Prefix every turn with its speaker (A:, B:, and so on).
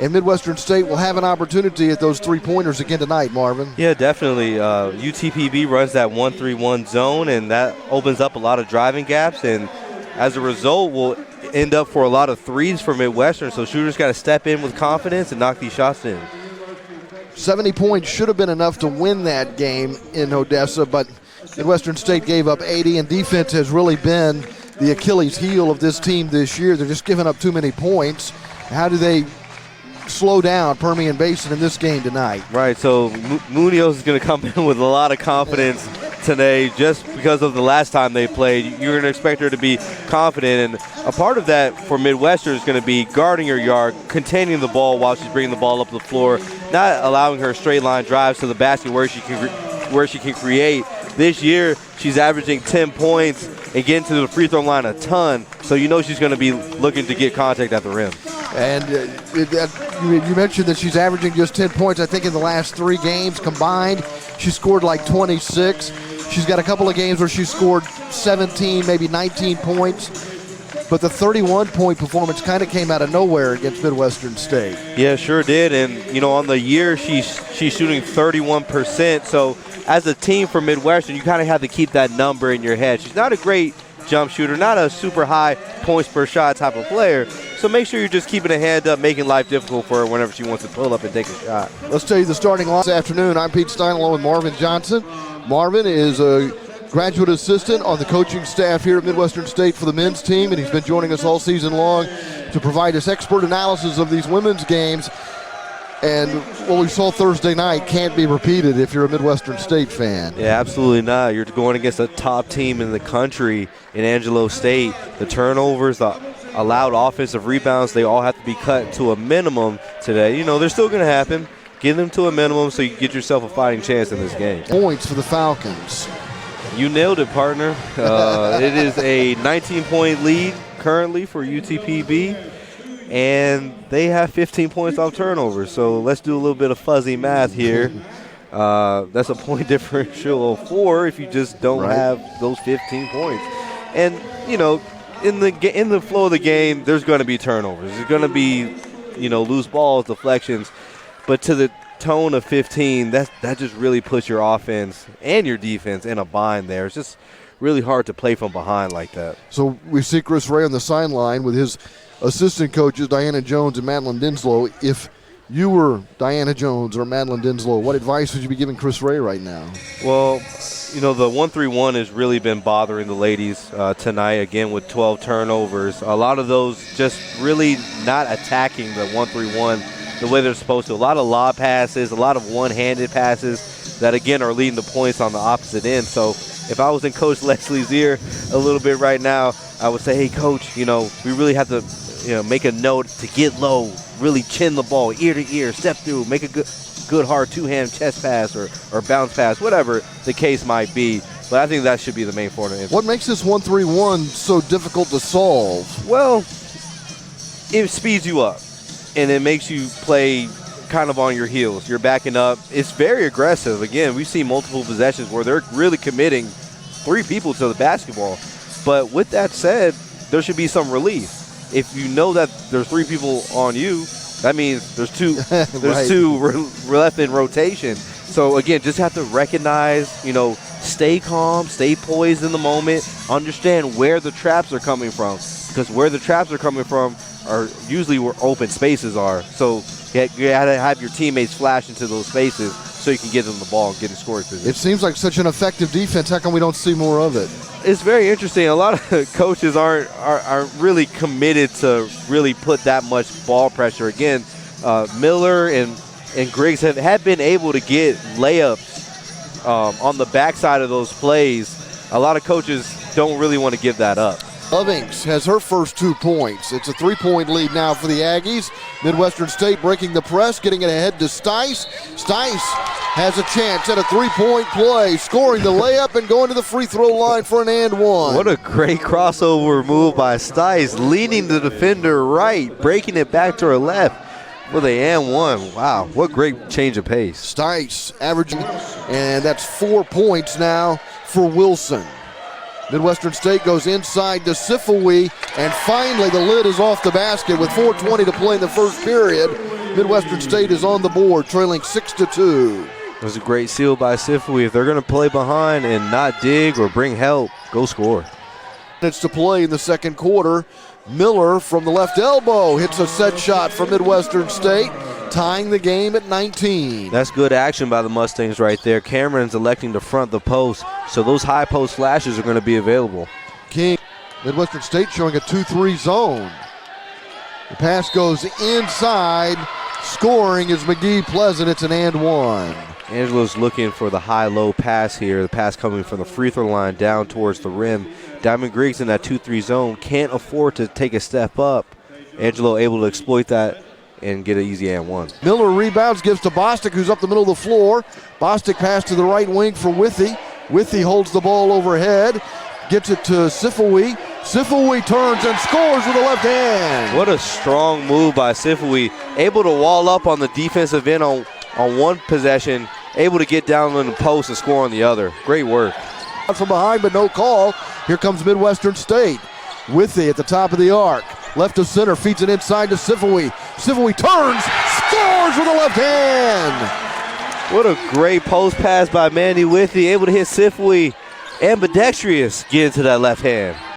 A: And Midwestern State will have an opportunity at those three-pointers again tonight, Marvin.
B: Yeah, definitely. UTPB runs that 1-3-1 zone, and that opens up a lot of driving gaps. And as a result, we'll end up for a lot of threes for Midwestern. So shooters got to step in with confidence and knock these shots in.
A: 70 points should have been enough to win that game in Odessa, but Midwestern State gave up 80, and defense has really been the Achilles heel of this team this year. They're just giving up too many points. How do they slow down Permian Basin in this game tonight?
B: Right, so Munoz is going to come in with a lot of confidence today just because of the last time they played. You're going to expect her to be confident, and a part of that for Midwestern is going to be guarding her yard, containing the ball while she's bringing the ball up the floor, not allowing her straight line drives to the basket where she can create. This year, she's averaging 10 points and getting to the free throw line a ton, so you know she's going to be looking to get contact at the rim.
A: And you mentioned that she's averaging just 10 points. I think in the last 3 games combined, she scored like 26. She's got a couple of games where she scored 17, maybe 19 points. But the 31-point performance kind of came out of nowhere against Midwestern State.
B: Yeah, sure did. And, you know, on the year, she's shooting 31%. So as a team for Midwestern, you kind of have to keep that number in your head. She's not a great jump shooter, not a super high points per shot type of player. So make sure you're just keeping a hand up, making life difficult for her whenever she wants to pull up and take a shot.
A: Let's tell you the starting line this afternoon. I'm Pete Stein along with Marvin Johnson. Marvin is a graduate assistant on the coaching staff here at Midwestern State for the men's team, and he's been joining us all season long to provide us expert analysis of these women's games. And what we saw Thursday night can't be repeated if you're a Midwestern State fan.
B: Yeah, absolutely not. You're going against a top team in the country in Angelo State. The turnovers, the allowed offensive rebounds, they all have to be cut to a minimum today. You know, they're still going to happen. Get them to a minimum so you get yourself a fighting chance in this game.
A: Points for the Falcons.
B: You nailed it, partner. It is a 19-point lead currently for UTPB, and they have 15 points off turnovers. So let's do a little bit of fuzzy math here. That's a point differential of 4 if you just don't have those 15 points. And, you know, in the flow of the game, there's going to be turnovers. There's going to be, you know, loose balls, deflections. But to the tone of 15, that just really puts your offense and your defense in a bind there. It's just really hard to play from behind like that.
A: So we see Chris Ray on the sideline with his assistant coaches, Diana Jones and Madeline Dinslow. If you were Diana Jones or Madeline Dinslow, what advice would you be giving Chris Ray right now?
B: Well, you know, the 1-3-1 has really been bothering the ladies tonight, again, with 12 turnovers. A lot of those just really not attacking the 1-3-1 the way they're supposed to. A lot of lob passes, a lot of one-handed passes that, again, are leading to points on the opposite end. So if I was in Coach Leslie's ear a little bit right now, I would say, hey, Coach, you know, we really have to, you know, make a note to get low, really chin the ball, ear to ear, step through, make a good hard two-hand chest pass or bounce pass, whatever the case might be. But I think that should be the main point of it.
A: What makes this 1-3-1 so difficult to solve?
B: Well, it speeds you up, and it makes you play kind of on your heels. You're backing up. It's very aggressive. Again, we've seen multiple possessions where they're really committing 3 people to the basketball. But with that said, there should be some relief. If you know that there's 3 people on you, that means there's 2 there's 2 left in rotation. So again, just have to recognize, you know, stay calm, stay poised in the moment, understand where the traps are coming from, because where the traps are coming from are usually where open spaces are. So you got to have your teammates flash into those spaces so you can get them the ball and get in scoring position.
A: It seems like such an effective defense. How come we don't see more of it?
B: It's very interesting. A lot of coaches aren't really committed to really put that much ball pressure. Again, Miller and Griggs have been able to get layups on the backside of those plays. A lot of coaches don't really want to give that up.
A: Lovings has her first 2 points. It's a 3-point lead now for the Aggies. Midwestern State breaking the press, getting it ahead to Stice. Stice has a chance at a 3-point play, scoring the layup and going to the free throw line for an and one.
B: What a great crossover move by Stice, leading the defender right, breaking it back to her left for the and one. Wow, what great change of pace.
A: Stice averaging, and that's 4 points now for Wilson. Midwestern State goes inside to Sifawee, and finally the lid is off the basket with 4:20 to play in the first period. Midwestern State is on the board, trailing 6-2.
B: It was a great seal by Sifui. If they're going to play behind and not dig or bring help, go score.
A: Minutes to play in the second quarter. Miller from the left elbow hits a set shot for Midwestern State, tying the game at 19.
B: That's good action by the Mustangs right there. Cameron's electing to front the post, so those high post flashes are going to be available.
A: King, Midwestern State showing a 2-3 zone. The pass goes inside. Scoring is McGee Pleasant. It's an and one.
B: Angelo's looking for the high-low pass here. The pass coming from the free throw line down towards the rim. Diamond Griggs in that 2-3 zone can't afford to take a step up. Angelo able to exploit that and get an easy and one.
A: Miller rebounds, gives to Bostic, who's up the middle of the floor. Bostic pass to the right wing for Withy. Withy holds the ball overhead, gets it to Sifui. Sifui turns and scores with the left hand.
B: What a strong move by Sifui. Able to wall up on the defensive end on one possession, able to get down in the post and score on the other. Great work.
A: From behind, but no call. Here comes Midwestern State. Withy at the top of the arc. Left to center, feeds it inside to Sifui. Sifui turns, scores with the left hand.
B: What a great post pass by Mandy Withy, able to hit Sifui. Ambidextrous, get into that left hand.